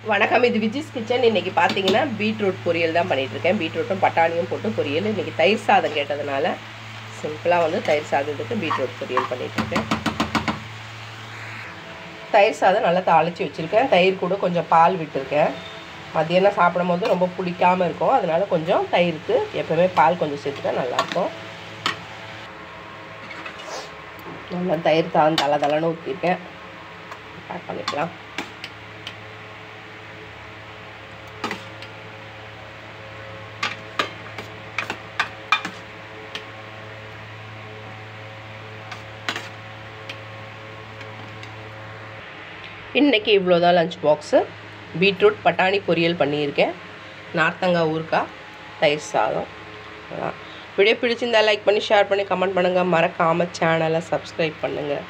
வணக்கம், இது விஜிஸ் கிச்சன். இன்றைக்கி பார்த்தீங்கன்னா பீட்ரூட் பொரியல் தான் பண்ணிகிட்ருக்கேன். பீட்ரூட்டும் பட்டாணியும் போட்டு பொரியல். இன்றைக்கி தயிர் சாதம் கேட்டதுனால சிம்பிளாக வந்து தயிர் சாதத்துக்கு பீட்ரூட் பொரியல் பண்ணிகிட்ருக்கேன். தயிர் சாதம் நல்லா தாளித்து வச்சுருக்கேன். தயிர் கூட கொஞ்சம் பால் விட்டுருக்கேன். மதியானம் சாப்பிடும் போது ரொம்ப புளிக்காமல் இருக்கும். அதனால் கொஞ்சம் தயிருக்கு எப்போவுமே பால் கொஞ்சம் சேர்த்துட்டா நல்லாயிருக்கும். நல்லா தயிர் சாதம் தலை ஊற்றிருக்கேன். பேக் பண்ணிக்கலாம். இன்றைக்கி இவ்வளோதான் லஞ்ச் பாக்ஸு. பீட்ரூட் பட்டாணி பொரியல் பண்ணியிருக்கேன். நார்த்தங்காய் ஊறுகாய், தயிர் சாதம். வீடியோ பிடிச்சிருந்தால் லைக் பண்ணி ஷேர் பண்ணி கமெண்ட் பண்ணுங்கள். மறக்காமல் சேனலை சப்ஸ்கிரைப் பண்ணுங்கள்.